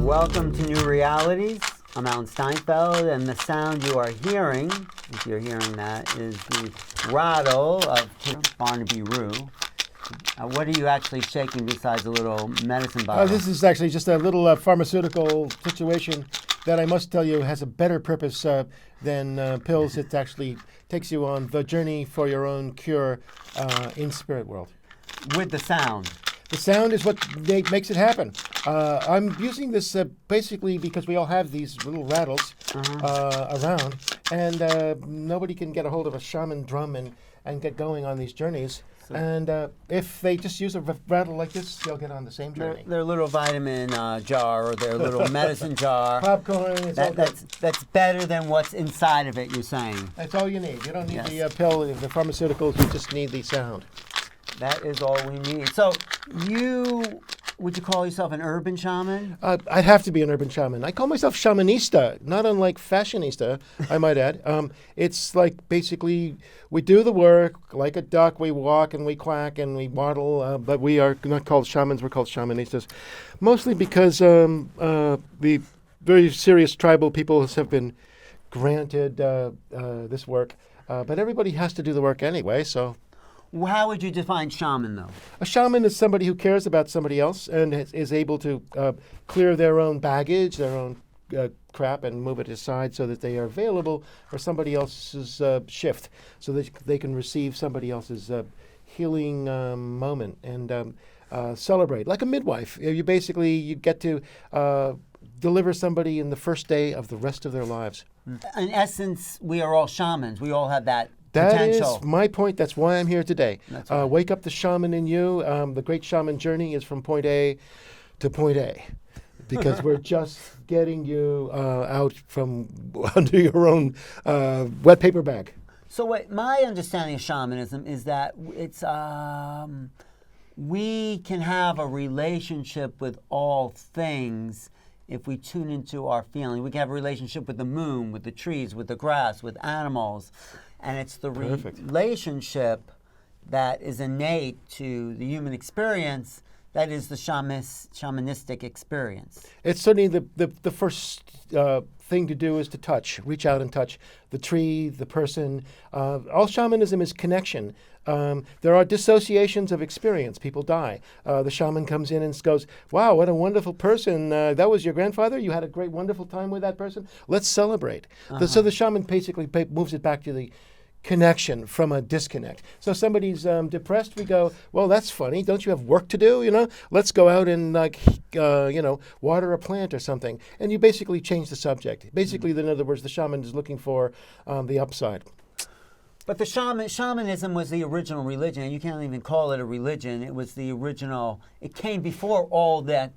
Welcome to Newrealities. I'm Alan Steinfeld, and the sound you are hearing, if you're hearing that, is the rattle of Barneby Ruhe. What are you actually shaking besides a little medicine bottle? This is actually just a little pharmaceutical situation that I must tell you has a better purpose than pills. It actually takes you on the journey for your own cure in spirit world. With the sound. The sound is what makes it happen. I'm using this basically because we all have these little rattles around, and nobody can get a hold of a shaman drum and get going on these journeys. And if they just use a rattle like this, they'll get on the same journey. Their little vitamin jar or their little medicine jar. Popcorn. That's better than what's inside of it, you're saying. That's all you need. You don't need the pill, the pharmaceuticals. You just need the sound. That is all we need. So would you call yourself an urban shaman? I'd have to be an urban shaman. I call myself shamanista, not unlike fashionista, I might add. It's like basically we do the work like a duck. We walk and we quack and we waddle, but we are not called shamans. We're called shamanistas, mostly because the very serious tribal peoples have been granted this work, but everybody has to do the work anyway, so... How would you define shaman, though? A shaman is somebody who cares about somebody else and is able to clear their own baggage, their own crap, and move it aside so that they are available for somebody else's shift, so that they can receive somebody else's healing moment and celebrate. Like a midwife. You get to deliver somebody in the first day of the rest of their lives. In essence, we are all shamans. We all have that That potential. is my point. That's why I'm here today. That's right. Wake up the shaman in you. The great shaman journey is from point A to point A, because we're just getting you out from under your own wet paper bag. So my understanding of shamanism is that it's we can have a relationship with all things if we tune into our feeling. We can have a relationship with the moon, with the trees, with the grass, with animals. And it's the relationship that is innate to the human experience that is the shamanistic experience. It's certainly the first thing to do is to touch, reach out and touch the tree, the person. All shamanism is connection. There are dissociations of experience. People die. The shaman comes in and goes, wow, what a wonderful person. That was your grandfather? You had a great, wonderful time with that person? Let's celebrate. So the shaman basically moves it back to the connection from a disconnect. So somebody's depressed, we go, well, that's funny. Don't you have work to do? Let's go out and water a plant or something. And you basically change the subject. Basically, in other words, the shaman is looking for the upside. But the shamanism was the original religion, and you can't even call it a religion. It was the original. It came before all that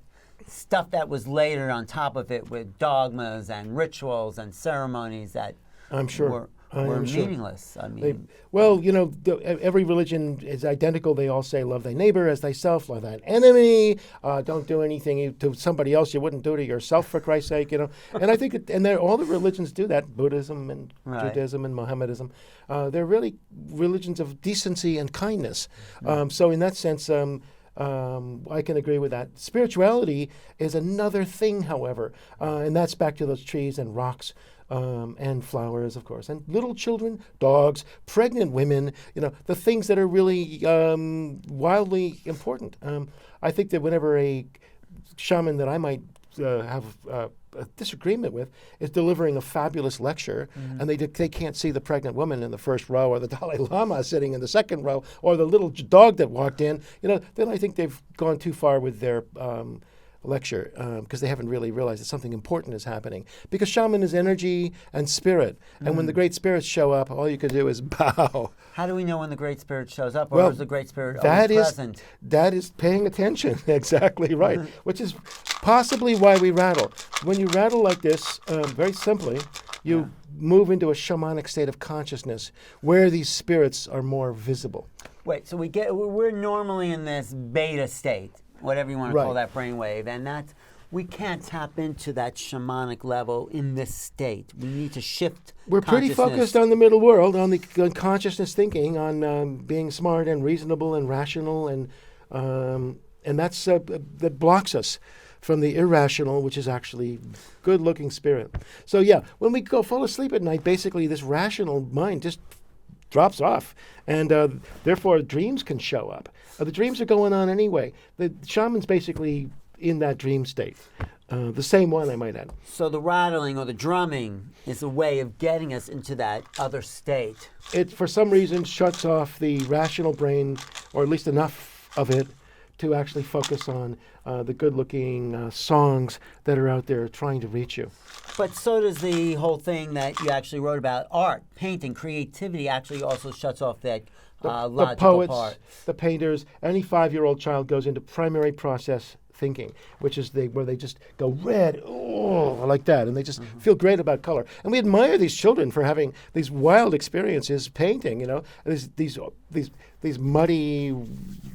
stuff that was later on top of it with dogmas and rituals and ceremonies that I'm sure. were meaningless. I mean, every religion is identical. They all say, love thy neighbor as thyself, love thine enemy. Don't do anything to somebody else you wouldn't do to yourself, for Christ's sake. And I think, all the religions do that. Buddhism and Judaism and Mohammedanism. They're really religions of decency and kindness. So in that sense, I can agree with that. Spirituality is another thing, however, and that's back to those trees and rocks. And flowers, of course, and little children, dogs, pregnant women, the things that are really wildly important. I think that whenever a shaman that I might have a disagreement with is delivering a fabulous lecture, and they can't see the pregnant woman in the first row or the Dalai Lama sitting in the second row or the little dog that walked in, then I think they've gone too far with their lecture because they haven't really realized that something important is happening. Because shaman is energy and spirit. And when the great spirits show up, all you can do is bow. How do we know when the great spirit shows up, or is the great spirit always present? That is paying attention. Exactly right. Which is possibly why we rattle. When you rattle like this, very simply, you move into a shamanic state of consciousness where these spirits are more visible. Wait, so we're normally in this beta state, whatever you want to call that brainwave, and we can't tap into that shamanic level in this state. We need to shift. We're pretty focused on the middle world, on consciousness thinking, on being smart and reasonable and rational, and that's that blocks us from the irrational, which is actually good-looking spirit. So yeah, when we go fall asleep at night, basically this rational mind just drops off, and therefore dreams can show up. The dreams are going on anyway. The shaman's basically in that dream state. The same one, I might add. So the rattling or the drumming is a way of getting us into that other state. It, for some reason, shuts off the rational brain, or at least enough of it, to actually focus on the good-looking songs that are out there trying to reach you. But so does the whole thing that you actually wrote about art, painting, creativity actually also shuts off that logical the poets, part. the painters, any 5-year-old child goes into primary process thinking, which is where they just go red, like that, and they just feel great about color. And we admire these children for having these wild experiences painting. These muddy,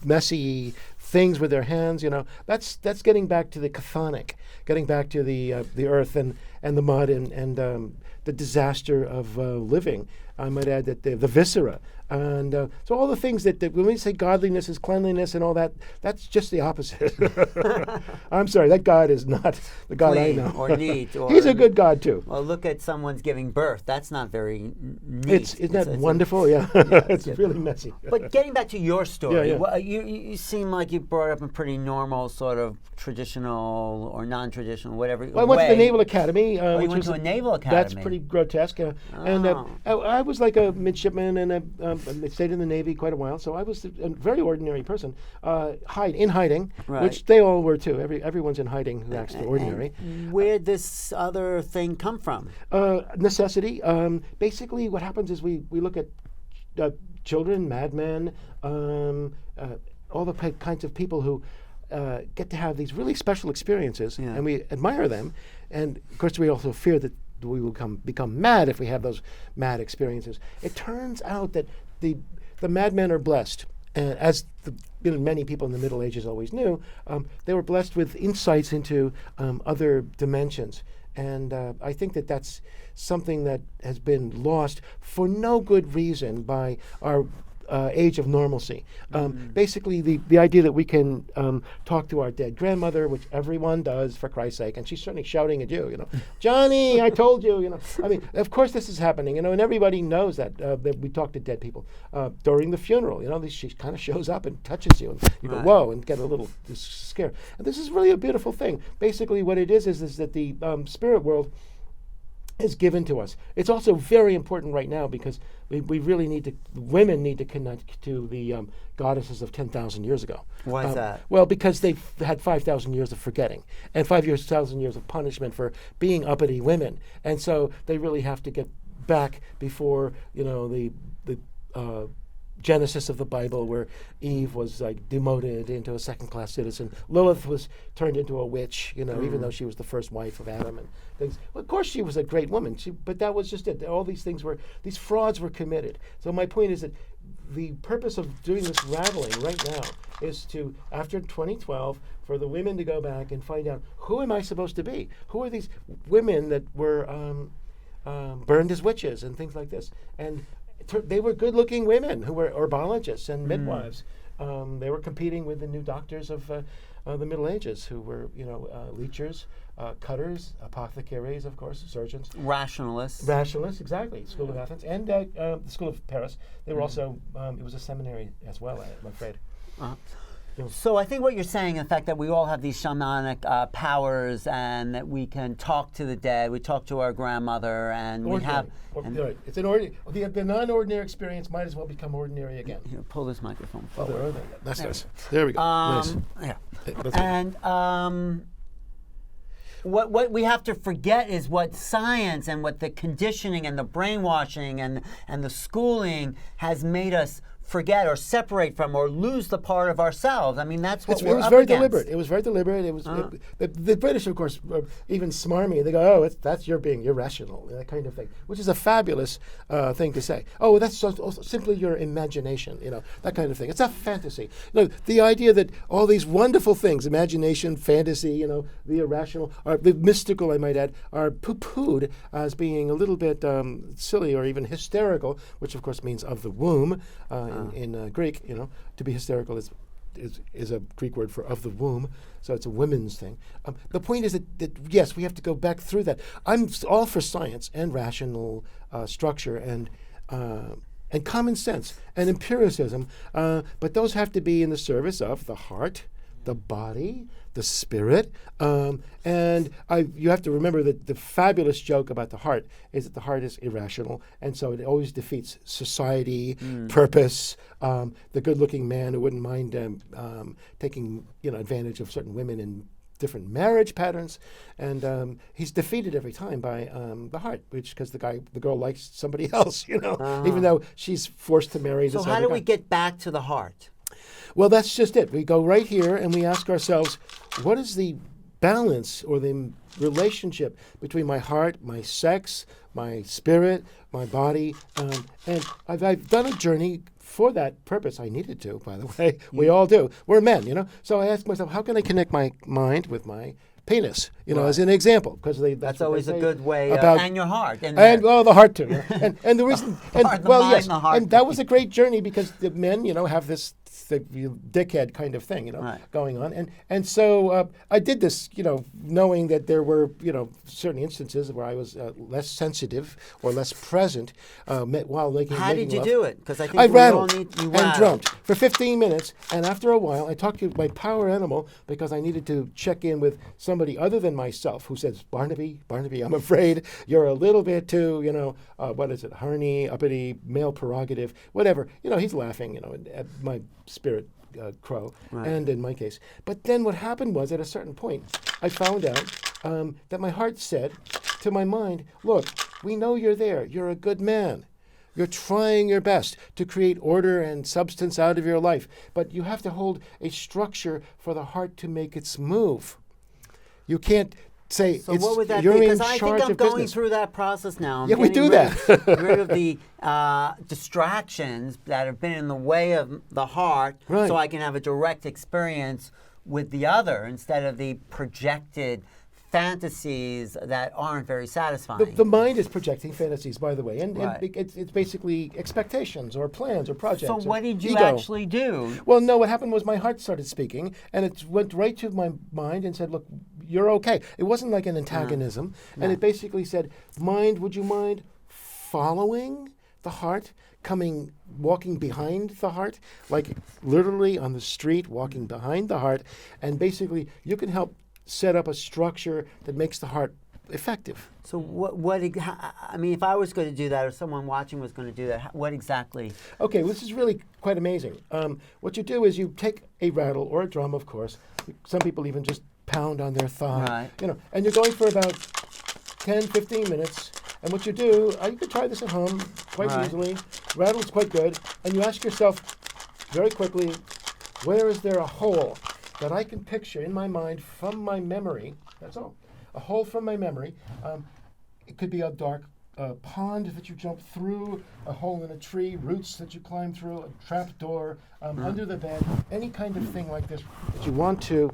messy things with their hands. That's getting back to the chthonic, getting back to the earth and the mud and the disaster of living. I might add that the viscera. And so all the things that when we say godliness is cleanliness and all that, that's just the opposite. I'm sorry, that God is not the God Clean I know. or neat. Or He's a good God too. Well, look at someone's giving birth. That's not very neat. Isn't that wonderful? Yeah, it's really messy. But getting back to your story, Yeah. well, you seem like you brought up a pretty normal sort of traditional or non-traditional, whatever. Well, I went to the Naval Academy. You which went was to a Naval Academy. That's pretty grotesque. And I was like a midshipman, and I stayed in the Navy quite a while. So I was a very ordinary person, in hiding, Right. which they all were too. Everyone's in hiding who acts ordinary. And where'd this other thing come from? Necessity. Basically, what happens is we look at children, madmen, all the kinds of people who get to have these really special experiences, and we admire them. And of course, we also fear that we will become mad if we have those mad experiences. It turns out that the madmen are blessed, and as many people in the Middle Ages always knew, they were blessed with insights into other dimensions. And I think that that's something that has been lost for no good reason by our age of normalcy. Basically, the idea that we can talk to our dead grandmother, which everyone does, for Christ's sake, and she's certainly shouting at you, Johnny, I told you, I mean, of course this is happening, and everybody knows that we talk to dead people. During the funeral, she kind of shows up and touches you, and you go, whoa, and get a little scared. And this is really a beautiful thing. Basically, what it is that the spirit world is given to us. It's also very important right now because we really women need to connect to the goddesses of 10,000 years ago. Why is that? Well, because they've had 5,000 years of forgetting and 5,000 years of punishment for being uppity women. And so they really have to get back before, the Genesis of the Bible, where Eve was demoted into a second-class citizen. Lilith was turned into a witch, even though she was the first wife of Adam and things. Well, of course, she was a great woman, but that was just it. All these these frauds were committed. So my point is that the purpose of doing this rattling right now is to, after 2012, for the women to go back and find out, who am I supposed to be? Who are these women that were burned as witches and things like this? And they were good-looking women who were herbologists and midwives. They were competing with the new doctors of the Middle Ages, who were, leechers, cutters, apothecaries, of course, surgeons. Rationalists, exactly. School of Athens and the School of Paris. They were also, it was a seminary as well, I'm afraid. So I think what you're saying, in fact, that we all have these shamanic powers, and that we can talk to the dead. We talk to our grandmother, and we have. Right. It's an ordinary. The non-ordinary experience might as well become ordinary again. Here, pull this microphone forward. That's nice. There we go. Nice. Yeah. And what we have to forget is what science and what the conditioning and the brainwashing and the schooling has made us forget or separate from or lose the part of ourselves. I mean, that's what we're up against. It was very deliberate. It was the British, of course, even smarmy. They go, "Oh, that's your being irrational," that kind of thing, which is a fabulous thing to say. Oh, that's simply your imagination, that kind of thing. It's a fantasy. The idea that all these wonderful things, imagination, fantasy, the irrational, or the mystical, I might add, are poo-pooed as being a little bit silly or even hysterical, which of course means of the womb. In Greek, to be hysterical is is a Greek word for of the womb, so it's a women's thing. The point is that yes, we have to go back through that. I'm all for science and rational structure and common sense and empiricism, but those have to be in the service of the heart, the body, the spirit, and you have to remember that the fabulous joke about the heart is that the heart is irrational, and so it always defeats society, purpose, the good-looking man who wouldn't mind taking advantage of certain women in different marriage patterns, and he's defeated every time by the heart, because the girl likes somebody else, even though she's forced to marry this other guy. So how do we get back to the heart? Well, that's just it. We go right here and we ask ourselves, what is the balance or the relationship between my heart, my sex, my spirit, my body? And I've done a journey for that purpose. I needed to, by the way. We all do. We're men, So I ask myself, how can I connect my mind with my penis, as an example, because that's always a good way, about, and your heart, and the heart too, and the reason, the heart. And that was a great journey because the men, have this dickhead kind of thing, going on, and so I did this, knowing that there were, certain instances where I was less sensitive or less present while making. How did you do it? Because I think I rattled and drummed for 15 minutes, and after a while, I talked to my power animal because I needed to check in with somebody other than myself who says, Barnaby, I'm afraid you're a little bit too, what is it, horny, uppity, male prerogative, whatever. He's laughing, at my spirit crow, and in my case. But then what happened was, at a certain point, I found out that my heart said to my mind, look, we know you're there. You're a good man. You're trying your best to create order and substance out of your life, but you have to hold a structure for the heart to make its move. You can't say, so what would that you're be? in Because I charge think I'm of going business. through that process now. Yeah, we do that. rid of the distractions that have been in the way of the heart, so I can have a direct experience with the other instead of the projected fantasies that aren't very satisfying. The mind is projecting fantasies, by the way, and Right. it's basically expectations or plans or projects. So what did you ego. actually do? Well, no, what happened was my heart started speaking, and it went right to my mind and said, look, you're okay. It wasn't like an antagonism, and it basically said, mind, would you mind following the heart, walking behind the heart, like literally on the street, walking behind the heart, and basically you can help set up a structure that makes the heart effective. So if I was going to do that, or someone watching was going to do that, what exactly? Okay, well, this is really quite amazing. What you do is you take a rattle or a drum, of course. Some people even just pound on their thigh, and you're going for about 10, 15 minutes. And what you do, you could try this at home quite easily. Rattle's quite good. And you ask yourself very quickly, where is there a hole that I can picture in my mind from my memory? That's all. A hole from my memory. It could be a dark pond that you jump through, a hole in a tree, roots that you climb through, a trap door, under the bed, any kind of thing like this that you want to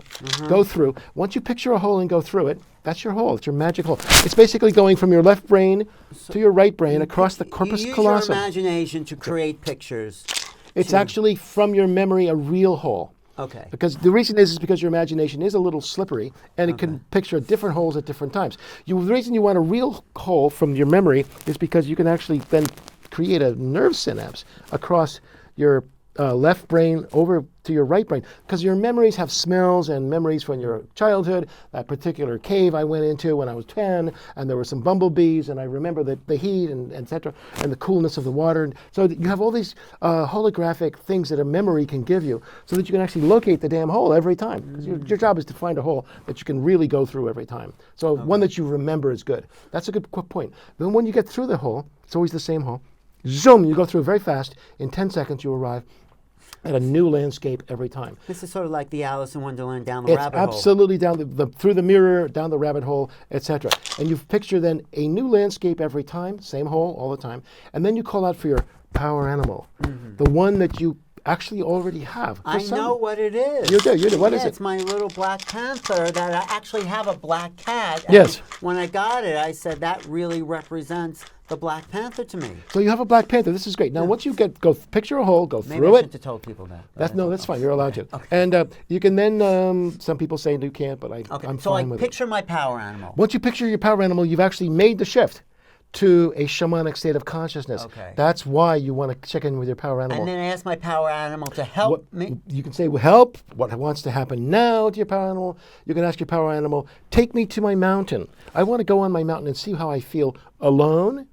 go through. Once you picture a hole and go through it, that's your hole. It's your magic hole. It's basically going from your left brain to your right brain across the corpus you callosum. Use your imagination to create pictures. It's actually from your memory a real hole. Okay. Because the reason is because your imagination is a little slippery, and it can picture different holes at different times. The reason you want a real hole from your memory is because you can actually then create a nerve synapse across your left brain over to your right brain, because your memories have smells and memories from your childhood. That particular cave I went into when I was 10, and there were some bumblebees, and I remember the heat and et cetera, and the coolness of the water. And so you have all these holographic things that a memory can give you, so that you can actually locate the damn hole every time. 'Cause your job is to find a hole that you can really go through every time. So one that you remember is good. That's a good point. Then when you get through the hole, it's always the same hole. Zoom, you go through very fast. In 10 seconds, you arrive at a new landscape every time. This is sort of like the Alice in Wonderland down the rabbit hole. It's absolutely down through the mirror, down the rabbit hole, etc. And you picture then a new landscape every time, same hole all the time, and then you call out for your power animal, the one that you actually already have. I know what it is. You do. What is it? It's my little black panther that I actually have a black cat. Yes. When I got it, I said that really represents the Black Panther to me. So you have a Black Panther. This is great. Now, once you go picture a hole, go Maybe through I it. shouldn't have told people that. That's fine. You're allowed to. Okay. And you can then, some people say you can't, but Okay. I'm So fine I with picture my power animal. it. Once you picture your power animal, you've actually made the shift to a shamanic state of consciousness. Okay. That's why you want to check in with your power animal. And then I ask my power animal to help me. You can say, well, help, what wants to happen now to your power animal. You can ask your power animal, take me to my mountain. I want to go on my mountain and see how I feel alone,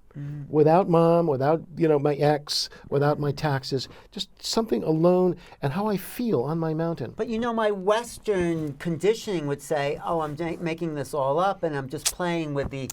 without mom, without my ex, without my taxes, just something alone, and how I feel on my mountain. But my Western conditioning would say, oh, I'm making this all up and I'm just playing with the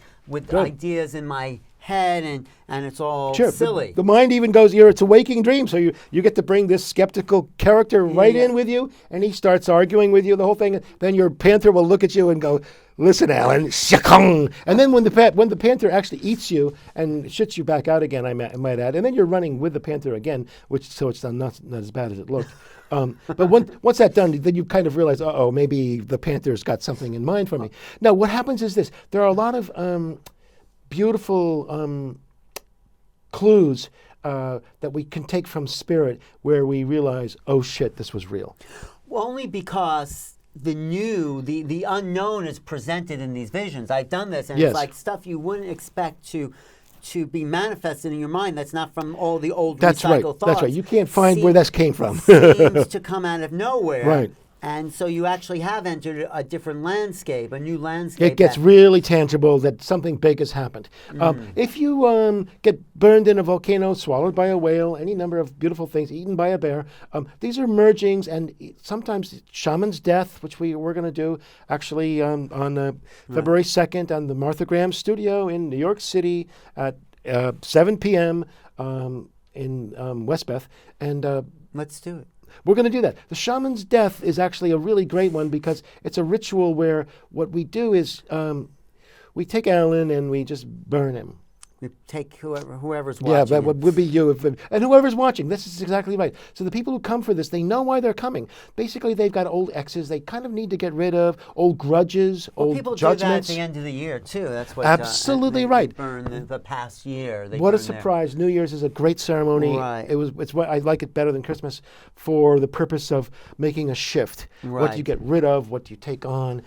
ideas in my head and it's all silly. The mind even goes, it's a waking dream, so you get to bring this skeptical character right in with you, and he starts arguing with you, the whole thing. Then your panther will look at you and go, listen, Alan, shakong. And then when the panther actually eats you and shits you back out again, I might add, and then you're running with the panther again, so it's not as bad as it looked. But once that's done, then you kind of realize, maybe the panther's got something in mind for me. Now, what happens is this. There are a lot of beautiful clues that we can take from spirit where we realize, oh shit, this was real. Well, only because the unknown is presented in these visions. I've done this, and Yes. it's like stuff you wouldn't expect to be manifested in your mind. That's not from all the old That's right. recycled thoughts. That's right. You can't find where that came from. Seems to come out of nowhere. Right. And so you actually have entered a different landscape, a new landscape. It gets really tangible that something big has happened. If you get burned in a volcano, swallowed by a whale, any number of beautiful things, eaten by a bear, these are mergings, and sometimes Shaman's death, which we're going to do actually on February 2nd on the Martha Graham Studio in New York City at 7 p.m. In Westbeth. And Let's do it. we're going to do that. The shaman's death is actually a really great one because it's a ritual where what we do is we take Alan and we just burn him. We take whoever's watching. Yeah, that would be you. And whoever's watching, this is exactly right. So the people who come for this, they know why they're coming. Basically, they've got old exes they kind of need to get rid of, old grudges, old people judgments. do that at the end of the year, too. That's what Absolutely they right. burn the past year. What a surprise. New Year's is a great ceremony. Right. It's what I like it better than Christmas for the purpose of making a shift. Right. What you get rid of, what you take on.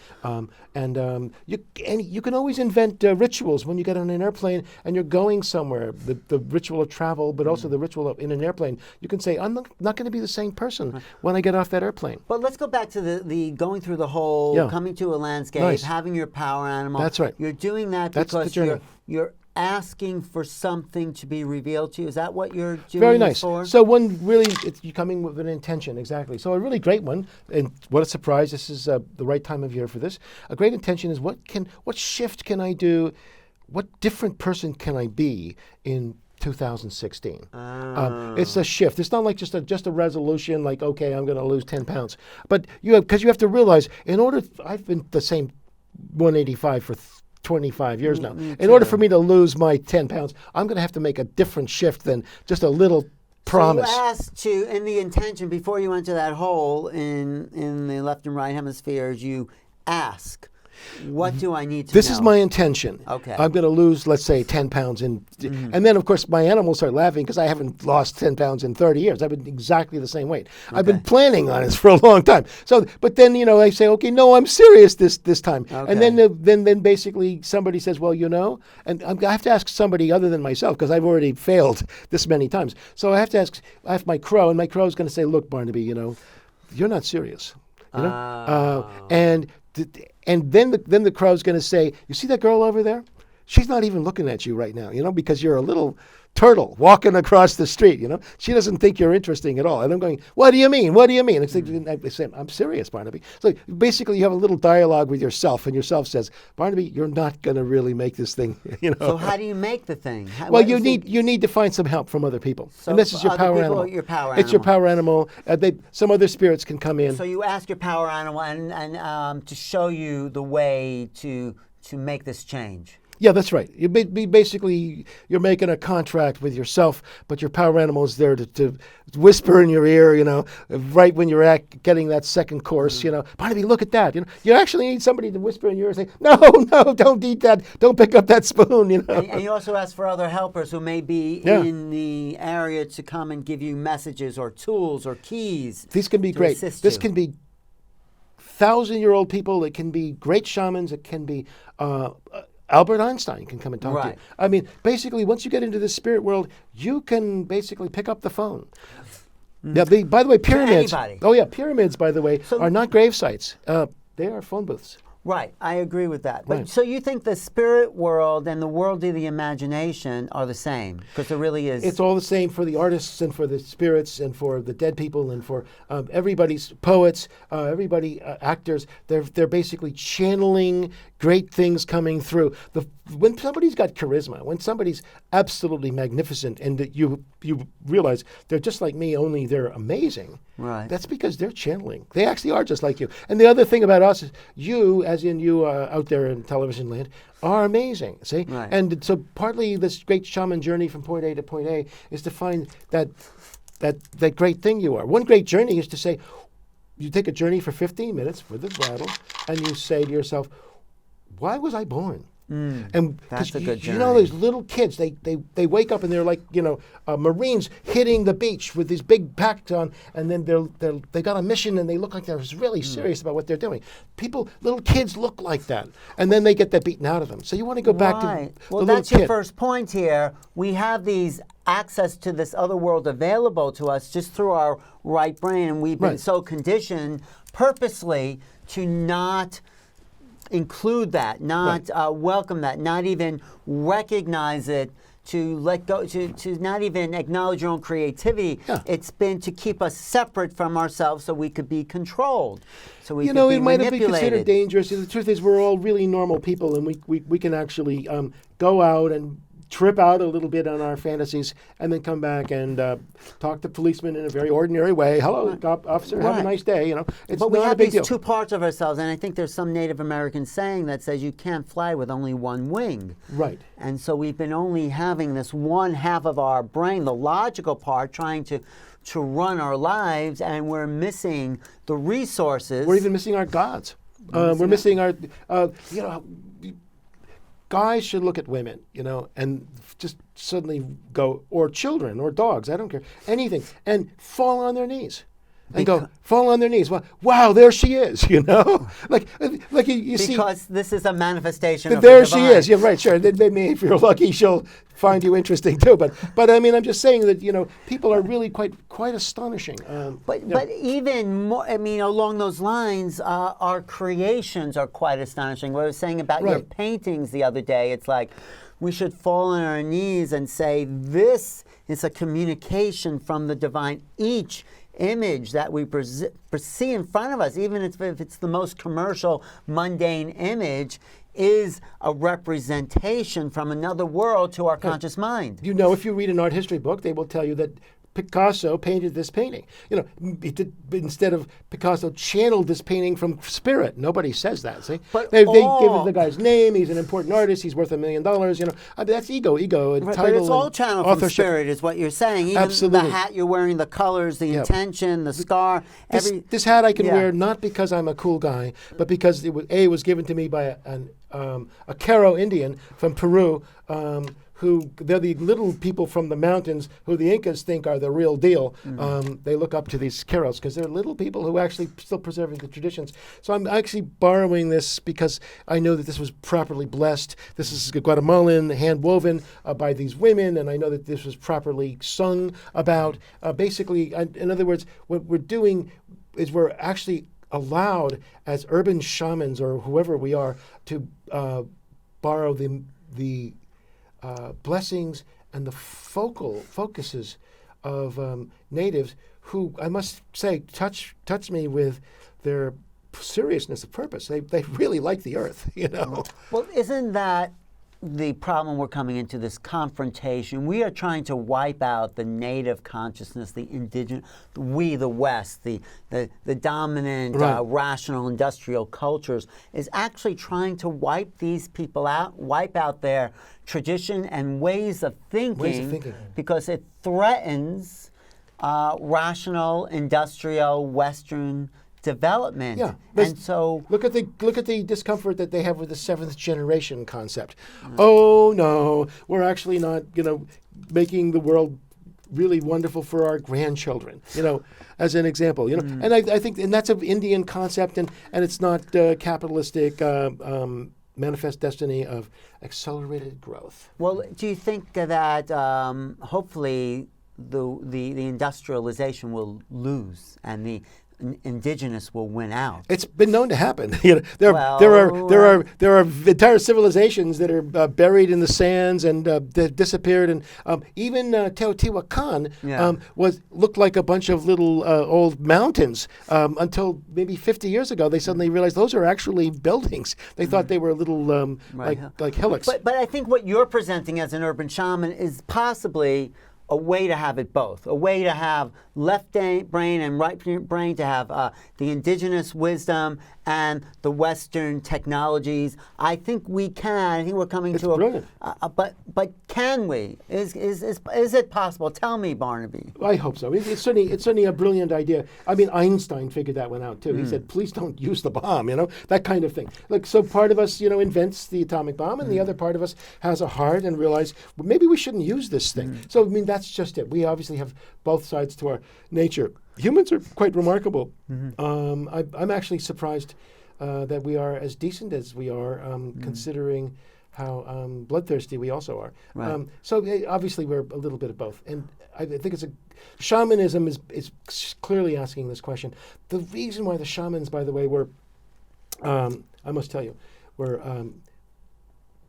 And you can always invent rituals when you get on an airplane and you're going somewhere. The ritual of travel, but also the ritual of in an airplane. You can say, I'm not going to be the same person when I get off that airplane. But let's go back to the going through the whole, coming to a landscape, having your power animal. That's right. You're doing that That's the because journey. you're asking for something to be revealed to you. Is that what you're doing Very this nice. for? So you're coming with an intention, exactly. So a really great one, and what a surprise, this is the right time of year for this. A great intention is what shift can I do? What different person can I be in 2016? It's a shift. It's not like just a resolution like, okay, I'm going to lose 10 pounds. But because you have to realize, I've been the same 185 for 25 years now. In order for me to lose my 10 pounds, I'm going to have to make a different shift than just a little promise. So you asked in the intention, before you went to that hole in the left and right hemispheres, you ask, what do I need to know? This is my intention. Okay. I'm going to lose, let's say, 10 pounds. And then, of course, my animals start laughing because I haven't lost 10 pounds in 30 years. I've been exactly the same weight. I've been planning on this for a long time. So, but then, I say, okay, no, I'm serious this time. Okay. And then basically somebody says, well, and I have to ask somebody other than myself because I've already failed this many times. So I have to ask my crow, and my crow is going to say, look, Barnaby, you're not serious. And then the crow's going to say, you see that girl over there? She's not even looking at you right now, because you're a little turtle walking across the street, She doesn't think you're interesting at all. And I'm going, what do you mean? What do you mean? It's like, I say, I'm serious, Barnaby. So basically you have a little dialogue with yourself, and yourself says, Barnaby, you're not going to really make this thing, So how do you make the thing? Well, you need to find some help from other people. So and this is your other power people animal. are your power It's your animal. power animal. Some other spirits can come in. So you ask your power animal and to show you the way to make this change. Yeah, that's right. Basically, you're making a contract with yourself, but your power animal is there to whisper in your ear, right when you're getting that second course, Barnaby, look at that. You actually need somebody to whisper in your ear and say, no, don't eat that. Don't pick up that spoon, And you also ask for other helpers who may be in the area to come and give you messages or tools or keys. These can be great. This can be 1,000-year-old people. It can be great shamans. It can be Albert Einstein can come and talk to you. I mean, basically, once you get into the spirit world, you can basically pick up the phone. Now, by the way, pyramids. Oh yeah, pyramids. By the way, are not grave sites. They are phone booths. Right, I agree with that. But so you think the spirit world and the world of the imagination are the same? Because there really is. It's all the same for the artists and for the spirits and for the dead people and for everybody's poets, actors. They're basically channeling great things coming through. When somebody's got charisma, when somebody's absolutely magnificent, and that you realize they're just like me, only they're amazing. Right. That's because they're channeling. They actually are just like you. And the other thing about us is you, as in you out there in television land, are amazing. See? Right. And so partly this great shaman journey from point A to point A is to find that great thing you are. One great journey is to say, you take a journey for 15 minutes with the brattle, and you say to yourself, why was I born? And that's a good journey. Those little kids, they wake up and they're like, Marines hitting the beach with these big packs on, and then they got a mission and they look like they're really serious about what they're doing. Little kids look like that, and then they get that beaten out of them. So you want to go back to well, that's your first point here. We have these access to this other world available to us just through our right brain, and we've been so conditioned purposely to not include that, not welcome that, not even recognize it, to let go, to not even acknowledge your own creativity. Yeah. It's been to keep us separate from ourselves so we could be controlled, so we could be it might have been manipulated. considered dangerous. The truth is we're all really normal people, and we can actually go out and trip out a little bit on our fantasies and then come back and talk to policemen in a very ordinary way. Hello, cop officer, have a nice day. It's but we not have a big these deal. two parts of ourselves, and I think there's some Native American saying that says you can't fly with only one wing. Right. And so we've been only having this one half of our brain, the logical part, trying to run our lives, and we're missing the resources. We're even missing our gods. We're missing our, guys should look at women, and just suddenly go, or children, or dogs, I don't care, anything, and fall on their knees. And fall on their knees. Wow, there she is, like you see. Because this is a manifestation of there the she divine. is. Yeah, right, sure. They may, if you're lucky, she'll find you interesting too. But I mean, I'm just saying that people are really quite astonishing. But even more, along those lines, our creations are quite astonishing. What I was saying about your paintings the other day, it's like we should fall on our knees and say, this is a communication from the divine. Each image that we see in front of us, even if it's the most commercial, mundane image, is a representation from another world to our conscious mind. If you read an art history book, they will tell you that Picasso painted this painting. Instead of Picasso channeled this painting from spirit. Nobody says that. See, but they give the guy's name. He's an important artist. He's worth $1 million. That's ego, and right, title. But it's all channeled from spirit, is what you're saying. Even Absolutely. The hat you're wearing, the colors, the intention, the scar. This hat I can wear not because I'm a cool guy, but because it was given to me by a Caro Indian from Peru. Who they're the little people from the mountains who the Incas think are the real deal. Mm-hmm. They look up to these Caros because they're little people who actually still preserving the traditions. So I'm actually borrowing this because I know that this was properly blessed. This is Guatemalan, hand woven by these women, and I know that this was properly sung about. Basically, in other words, what we're doing is we're actually allowed as urban shamans or whoever we are to borrow the blessings and the focuses of natives who, I must say, touch me with their seriousness of purpose. They really like the earth, Well, isn't that the problem we're coming into, this confrontation. We are trying to wipe out the native consciousness, the indigenous, we, the West, the dominant, rational, industrial cultures, is actually trying to wipe these people out, wipe out their tradition and ways of thinking. Because it threatens rational, industrial, Western development. Yeah, and so look at the discomfort that they have with the seventh generation concept. Oh no, we're actually not, making the world really wonderful for our grandchildren. As an example. And I think, and that's an Indian concept, and it's not capitalistic. Manifest destiny of accelerated growth. Well, do you think that hopefully the industrialization will lose and the Indigenous will win out? It's been known to happen. There are entire civilizations that are buried in the sands and disappeared, and even Teotihuacan looked like a bunch of little old mountains until maybe 50 years ago. They suddenly realized those are actually buildings. They thought they were little like hillocks. But I think what you're presenting as an urban shaman is possibly a way to have it both, a way to have left brain and right brain, to have the indigenous wisdom and the Western technologies. I think we can. I think we're coming it's to brilliant. But can we? Is it possible? Tell me, Barnaby. I hope so. It's certainly a brilliant idea. I mean, Einstein figured that one out too. He said, "Please don't use the bomb." That kind of thing. So part of us, invents the atomic bomb, and the other part of us has a heart and realize, well, maybe we shouldn't use this thing. So that's just it. We obviously have both sides to our nature. Humans are quite remarkable. I'm actually surprised that we are as decent as we are, considering how bloodthirsty we also are. Right. So obviously we're a little bit of both. And I think shamanism is clearly asking this question. The reason why the shamans, by the way, were, I must tell you, were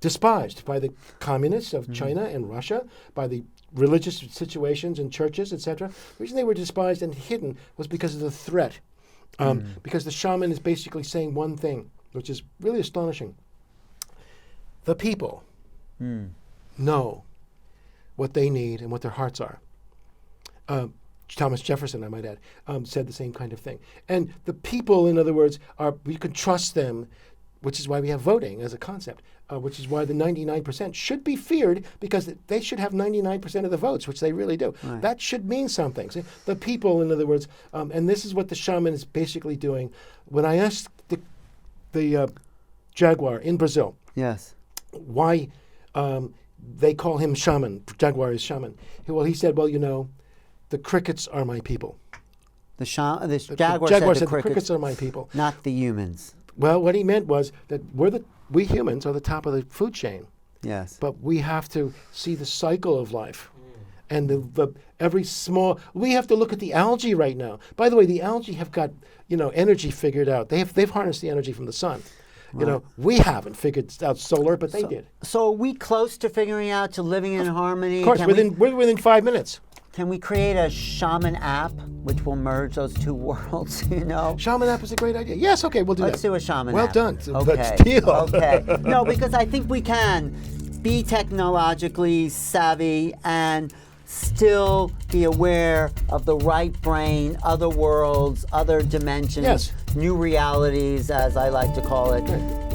despised by the communists of China and Russia, by the religious situations in churches, etc. The reason they were despised and hidden was because of the threat. Because the shaman is basically saying one thing, which is really astonishing. The people know what they need and what their hearts are. Thomas Jefferson, I might add, said the same kind of thing. And the people, in other words, you can trust them, which is why we have voting as a concept, which is why the 99% should be feared, because they should have 99% of the votes, which they really do. Right. That should mean something. See, the people, in other words, and this is what the shaman is basically doing. When I asked the jaguar in Brazil, Yes. why they call him shaman, jaguar is shaman, he said, well, the crickets are my people. The jaguar said the crickets are my people. Not the humans. Well, what he meant was that we humans are the top of the food chain. Yes. But we have to see the cycle of life. And we have to look at the algae right now. By the way, the algae have got, energy figured out. They've harnessed the energy from the sun. Right. We haven't figured out solar, but they did. So are we close to figuring out, to living in harmony? Of course, we're within 5 minutes. Can we create a shaman app which will merge those two worlds, Shaman app is a great idea. Yes, okay, we'll do Let's that. do a shaman Well app. done. Okay. Let's deal. Okay. No, because I think we can be technologically savvy and still be aware of the right brain, other worlds, other dimensions, Yes. new realities, as I like to call it,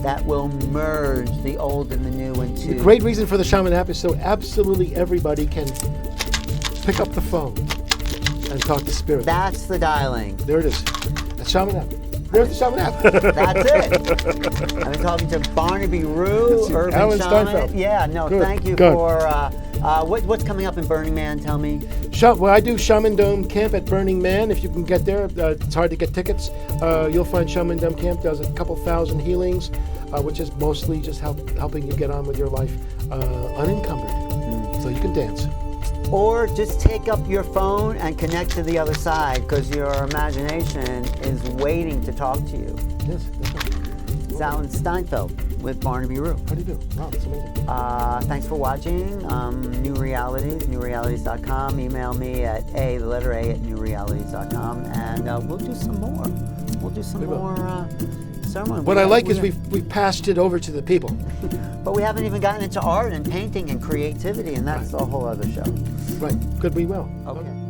that will merge the old and the new into... The great reason for the Shaman app is so absolutely everybody can pick up the phone and talk to spirit. That's the dialing. There it is. The Shaman app. There's the Shaman app. That's it. I've been talking to Barneby Ruhe, urban Alan shaman. Steinfeld. Yeah, no, Good, thank you good. for... what's coming up in Burning Man? Tell me. Well, I do Shaman Dome Camp at Burning Man. If you can get there, it's hard to get tickets. You'll find Shaman Dome Camp does a couple thousand healings, which is mostly just helping you get on with your life unencumbered. So you can dance. Or just take up your phone and connect to the other side, because your imagination is waiting to talk to you. Yes, that's right. It's Alan Steinfeld with Barneby Ruhe. How do you do? Wow, that's amazing. Thanks for watching. Newrealities, newrealities.com. Email me at the letter A at newrealities.com, and we'll do some more. We'll do some ceremony. What I like is we've passed it over to the people. But we haven't even gotten into art and painting and creativity, and that's a whole other show. Right. Good, we will. Okay.